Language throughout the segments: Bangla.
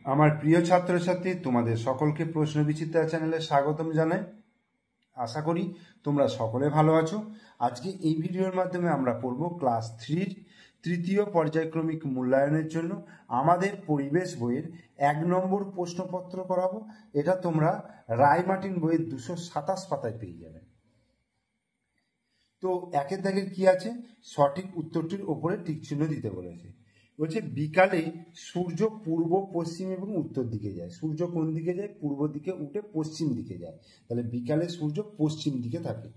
আমার প্রিয় ছাত্রছাত্রী, তোমাদের সকলকে প্রশ্ন বিচিত্রা চ্যানেলে স্বাগতম জানাই। আশা করি তোমরা সকলে ভালো আছো। আজকে এই ভিডিওর মাধ্যমে আমরা পড়ব ক্লাস 3 তৃতীয় পর্যায়ক্রমিক মূল্যায়নের জন্য আমাদের পরিবেশ বইয়ের 1 নম্বর প্রশ্নপত্র করাবো। এটা তোমরা রায়মার্টিন বইয়ের 227 পাতায় পেয়ে যাবে। তো একের দাগের কি আছে? সঠিক উত্তরটির ওপরে টিক চিহ্ন দিতে বলেছে। বলছে বিকালে সূর্য পূর্ব, পশ্চিম এবং উত্তর দিকে যায়। সূর্য কোন দিকে যায়? পূর্ব দিকে উঠে পশ্চিম দিকে যায়। তাহলে বিকালে সূর্য পশ্চিম দিকে থাকে।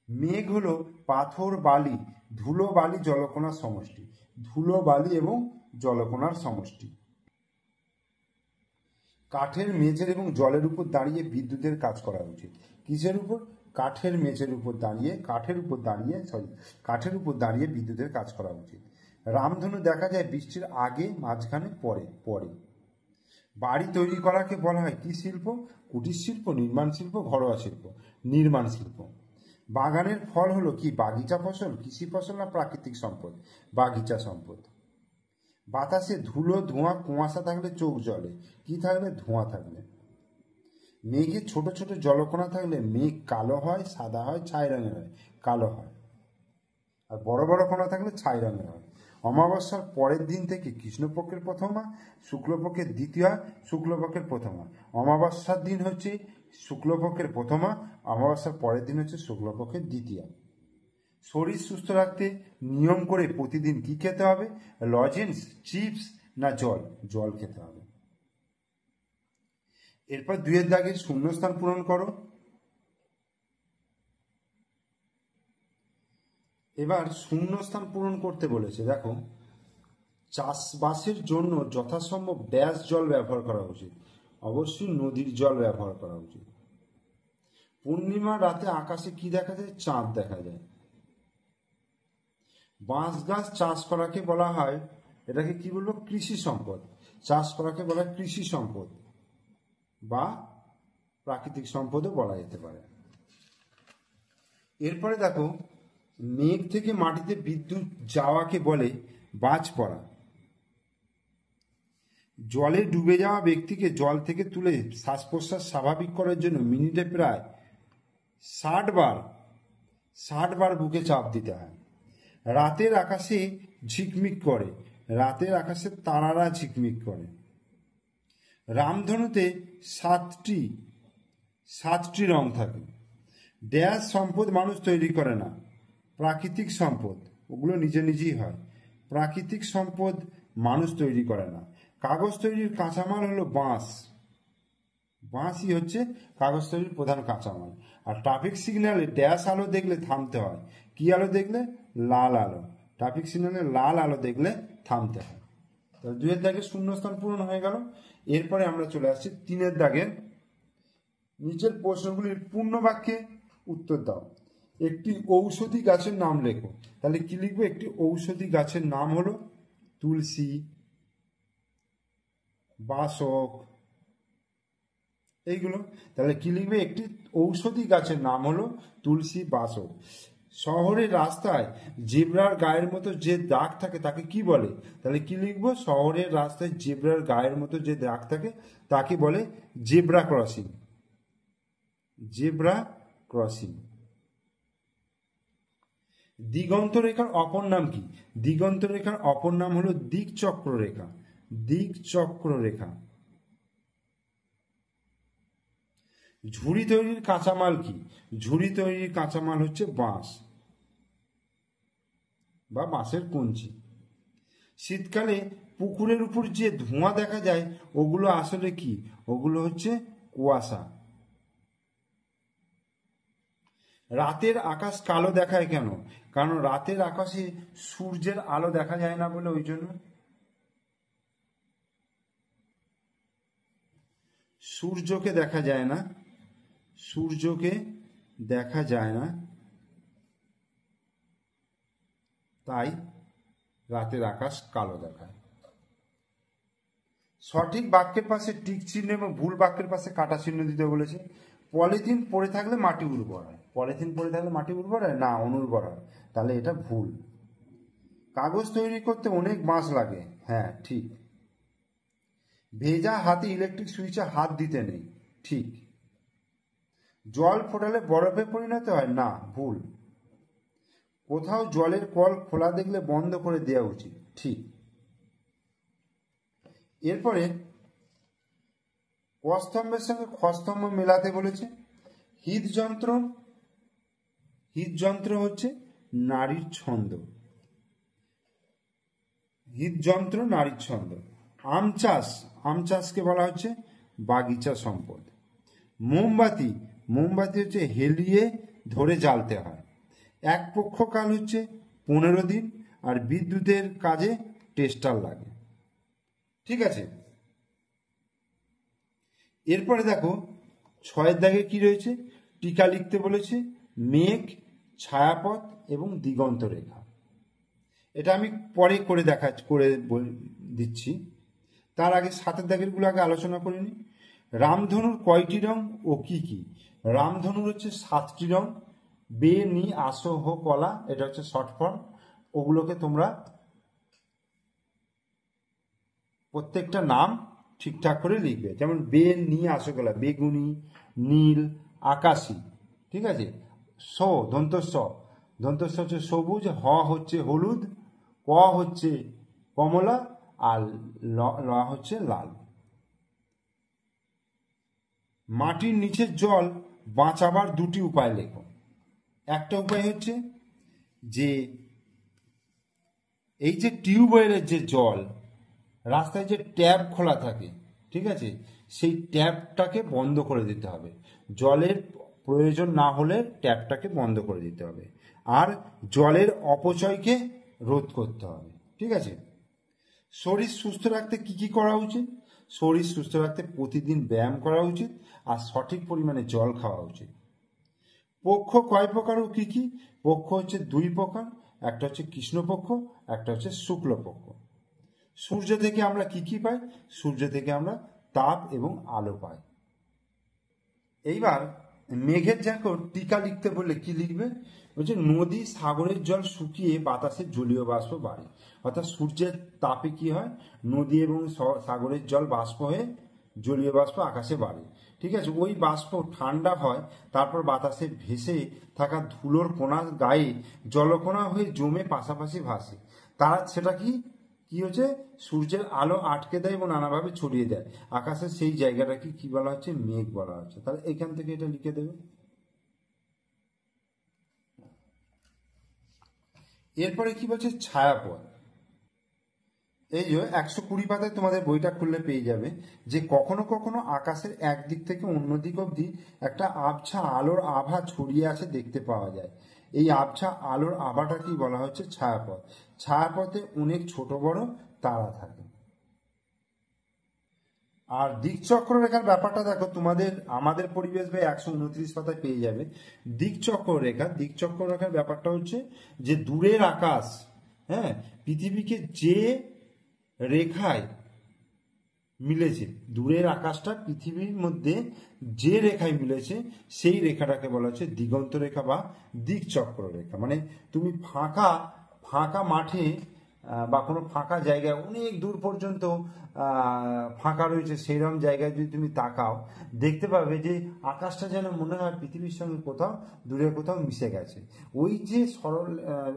মেঘ হলো পাথর, বালি, ধুলো, বালি, জলকণার সমষ্টি। ধুলো, বালি এবং জলকণার সমষ্টি। কাঠের, মেঝের এবং জলের উপর দাঁড়িয়ে বিদ্যুতের কাজ করা উচিত। কিসের উপর? কাঠের উপর দাঁড়িয়ে বিদ্যুতের কাজ করা উচিত। রামধনু দেখা যায় বৃষ্টির আগে, মাঝখানে, পরে। বাড়ি তৈরি করাকে বলা হয় কি শিল্প? কুটির শিল্প, নির্মাণ শিল্প, ঘরোয়া শিল্প। নির্মাণ শিল্প। বাগানের ফল হলো কি? বাগিচা ফসল, কৃষি ফসল না প্রাকৃতিক সম্পদ? বাগিচা সম্পদ। বাতাসে ধুলো, ধোঁয়া, কুয়াশা থাকলে চোখ জ্বলে। কি থাকলে? ধোঁয়া থাকলে। মেঘে ছোট ছোট জলকণা থাকলে মেঘ কালো হয়, সাদা হয়, ছাই রঙের হয়। কালো হয়। আর বড় বড় কণা থাকলে ছাই রঙের হয়। অমাবস্যার পরের দিন থেকে কৃষ্ণপক্ষের প্রথমা, শুক্লপক্ষের দ্বিতীয়া, শুক্লপক্ষের প্রথমা। অমাবস্যার দিন হচ্ছে শুক্লপক্ষের প্রথমা, অমাবস্যার পরের দিন হচ্ছে শুক্লপক্ষের দ্বিতীয়া। শরীর সুস্থ রাখতে নিয়ম করে প্রতিদিন কি খেতে হবে? লজেন্স, চিপস না জল? জল খেতে হবে। এরপর 2 দাগের শূন্যস্থান পূরণ করো। এবার শূন্যস্থান পূরণ করতে বলেছে। দেখো, চাষবাসের জন্য যথাসম্ভব ড্যাশ জল ব্যবহার করা উচিত। অবশ্যই নদীর জল ব্যবহার করা উচিত। পূর্ণিমার রাতে আকাশে কি দেখা যায়? চাঁদ দেখা যায়। বাঁশ গাছ চাষ করাকে বলা হয়, এটাকে কি বলবো? কৃষি সম্পদ। চাষ করাকে বলা হয় কৃষি সম্পদ বা প্রাকৃতিক সম্পদও বলা যেতে পারে। এরপরে দেখো, মেঘ থেকে মাটিতে বিদ্যুৎ যাওয়াকে বলে বাজ পড়া। জলে ডুবে যাওয়া ব্যক্তিকে জল থেকে তুলে শ্বাস প্রশ্বাস স্বাভাবিক করার জন্য মিনিটে প্রায় 60 বার বুকে চাপ দিতে হয়। রাতের আকাশে ঝিকমিক করে। রাতের আকাশে তারারা ঝিকমিক করে। রামধনুতে 7টি রং থাকে। ড্যাশ সম্পদ মানুষ তৈরি করে না, প্রাকৃতিক সম্পদ। ওগুলো নিজে নিজেই হয়। প্রাকৃতিক সম্পদ মানুষ তৈরি করে না। কাগজ তৈরির কাঁচামাল হলো বাঁশ। বাঁশই হচ্ছে কাগজ তৈরির প্রধান কাঁচামাল। আর ট্রাফিক সিগন্যালে ড্যাশ আলো দেখলে থামতে হয়। কি আলো দেখলে? লাল আলো। ট্রাফিক সিগন্যালে লাল আলো দেখলে থামতে হয়। তো 2 দাগের শূন্যস্থান পূরণ হয়ে গেল। এরপরে আমরা চলে আসছি 3 দাগের। নিচের প্রশ্নগুলির পূর্ণ বাক্যে উত্তর দাও। একটি ঔষধি গাছের নাম লেখো। তাহলে কি লিখবো? একটি ঔষধি গাছের নাম হলো তুলসী, বাসক, এইগুলো। তাহলে কি লিখবে? একটি ঔষধি গাছের নাম হলো তুলসী, বাসক। শহরের রাস্তায় জেব্রার গায়ের মতো যে দাগ থাকে তাকে কি বলে? তাহলে কি লিখবো? শহরের রাস্তায় জেব্রার গায়ের মতো যে দাগ থাকে তাকে বলে জেব্রা ক্রসিং। Zebra crossing. দিগন্ত রেখার অপর নাম কি? দিগন্ত রেখার অপর নাম হলো দিকচক্র রেখা। দিকচক্র রেখা। ঝুড়ি তৈরির কাঁচামাল কি? ঝুড়ি তৈরির কাঁচামাল হচ্ছে বাঁশ বা বাঁশের কঞ্চি। শীতকালে পুকুরের উপর যে ধোঁয়া দেখা যায় ওগুলো আসলে কি? ওগুলো হচ্ছে কুয়াশা। রাতের আকাশ কালো দেখায় কেন? কারণ রাতের আকাশে সূর্যের আলো দেখা যায় না বলে, ওই জন্য। সূর্যকে দেখা যায় না, তাই রাতের আকাশ কালো দেখায়। সঠিক বাক্যের পাশে টিক চিহ্ন এবং ভুল বাক্যের পাশে কাটা চিহ্ন দিতে বলেছে। পলিথিন পড়ে থাকলে মাটি উর্বর হয়। পলিথিন পড়ে থাকলে মাটি উর্বর হয় না, অনুর্বর হয়। তাহলে এটা ভুল। কাগজ তৈরি করতে অনেক বাঁশ লাগে। হ্যাঁ, ঠিক। ভেজা হাতে ইলেকট্রিক সুইচে হাত দিতে নেই, ঠিক। জল ফোটালে বরফে পরিণত হয়, না, ভুল। কোথাও জলের কল খোলা দেখলে বন্ধ করে দেওয়া উচিত, ঠিক। এরপরে ক স্তম্ভের সঙ্গে খ স্তম্ভ মেলাতে বলেছে। হৃদযন্ত্র হচ্ছে নারীর ছন্দ, হৃদযন্ত্র নারীর ছন্দ। আম চাষকে বলা হচ্ছে বাগিচা সম্পদ। মোমবাতি হচ্ছে হেলিয়ে ধরে জ্বালতে হয়। এক পক্ষকাল হচ্ছে 15 দিন, আর বিদ্যুতের কাজে টেস্টার লাগে, ঠিক আছে। এরপরে দেখো 6 দাগে কি রয়েছে, টিকা লিখতে বলেছে মেঘ, ছায়াপথ এবং দিগন্ত রেখা। এটা আমি পরে করে দিচ্ছি। তার আগে 7 দাগেরগুলো আগে আলোচনা করে নিই। রামধনুর কয়টি রং ও কি কি? রামধনুর হচ্ছে 7টি রং। বে, নি, আসো, হো, কলা, এটা হচ্ছে শর্ট ফর্ম। ওগুলোকে তোমরা প্রত্যেকটা নাম ঠিকঠাক করে লিখবে। যেমন বে, নি, আসো, কলা, বেগুনি, নীল, আকাশি, ঠিক আছে। দন্তস্ব হচ্ছে সবুজ, হ হচ্ছে হলুদ, ক হচ্ছে কমলা, আর ল হচ্ছে লাল। মাটির নিচের জল বাঁচাবার 2টি উপায় লেখো। একটা উপায় হচ্ছে যে এই যে টিউবওয়েলের যে জল, রাস্তায় যে ট্যাপ খোলা থাকে, ঠিক আছে, সেই ট্যাপটাকে বন্ধ করে দিতে হবে। জলের প্রয়োজন না হলে ট্যাপটাকে বন্ধ করে দিতে হবে। আর জলের অপচয়কে রোধ করতে হবে, ঠিক আছে। শরীর সুস্থ রাখতে কি কি করা উচিত? শরীর সুস্থ রাখতে প্রতিদিন ব্যায়াম করা উচিত, আর সঠিক পরিমাণে জল খাওয়া উচিত। পক্ষ কয় প্রকার ও কি কি? পক্ষ হচ্ছে 2 প্রকার, একটা হচ্ছে কৃষ্ণপক্ষ, একটা হচ্ছে শুক্লপক্ষ। সূর্য থেকে আমরা কি কি পাই? সূর্য থেকে আমরা তাপ এবং আলো পাই। এইবার মেঘের যখন টিকা লিখতে বললে কি লিখবে? বলছে নদী, সাগরের জল শুকিয়ে বাতাসে জলীয় বাষ্প বাড়ে। অর্থাৎ সূর্যের তাপে কি হয়? নদী এবং সাগরের জল বাষ্প হয়ে জলীয় বাষ্প আকাশে বাড়ে, ঠিক আছে। ওই বাষ্প ঠান্ডা হয়, তারপর বাতাসে ভেসে থাকা ধুলোর কণা গায়ে জলকণা হয়ে জমে পাশাপাশি ভাসে। সেটা কি হচ্ছে? সূর্যের আলো আটকে দেয় এবং নানাভাবে ছড়িয়ে দেয় আকাশের সেই জায়গাটাকে কি বলা হচ্ছে? মেঘ বলা হচ্ছে। তাহলে এখান থেকে এটা লিখে দেবে। এরপরে কি বলছে? ছায়াপথ। এই যে 120 পাতায় তোমাদের বইটা খুললে পেয়ে যাবে যে কখনো কখনো আকাশের একদিক থেকে অন্য দিক অবধি একটা আবছা আলোর আভা ছড়িয়ে আছে দেখতে পাওয়া যায়। এই আবছা আলোর আভাটাকেই বলা হচ্ছে ছায়াপথ। ছায়াপথে অনেক ছোট বড় তারা থাকে। আর দিকচক্র রেখার ব্যাপারটা দেখো, আমাদের পরিবেশ ভাই 129 পাতায় পেয়ে যাবে দিকচক্র রেখার ব্যাপারটা হচ্ছে যে দূরের আকাশ, হ্যাঁ, পৃথিবীকে যে রেখায় মিলেছে, দূরের আকাশটা পৃথিবীর মধ্যে যে রেখায় মিলেছে সেই রেখাটাকে বলা হচ্ছে দিগন্ত রেখা বা দিকচক্র রেখা। মানে তুমি ফাঁকা মাঠে বা কোনো ফাঁকা জায়গায় অনেক দূর পর্যন্ত ফাঁকা রয়েছে, সেইরকম জায়গায় যদি তুমি তাকাও দেখতে পাবে যে আকাশটা যেন মনে হয় পৃথিবীর সঙ্গে দূরে কোথাও মিশে গেছে।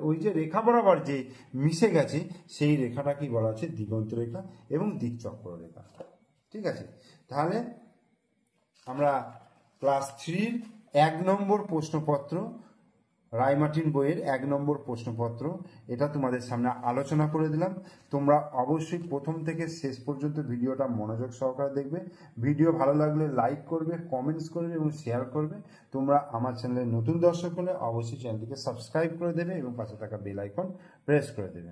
ওই যে রেখা বরাবর যে মিশে গেছে সেই রেখাটাকেই বলা হচ্ছে দিগন্ত রেখা এবং দিকচক্র রেখা, ঠিক আছে। তাহলে আমরা ক্লাস 3-র 1 নম্বর প্রশ্নপত্র, রায়মার্টিন বইয়ের 1 নম্বর প্রশ্নপত্র, এটা তোমাদের সামনে আলোচনা করে দিলাম। তোমরা অবশ্যই প্রথম থেকে শেষ পর্যন্ত ভিডিওটা মনোযোগ সহকারে দেখবে। ভিডিও ভালো লাগলে লাইক করবে, কমেন্টস করবে এবং শেয়ার করবে। তোমরা আমার চ্যানেলে নতুন দর্শক হলে অবশ্যই চ্যানেলটিকে সাবস্ক্রাইব করে দেবে এবং পাশে থাকা বেল আইকন প্রেস করে দেবে।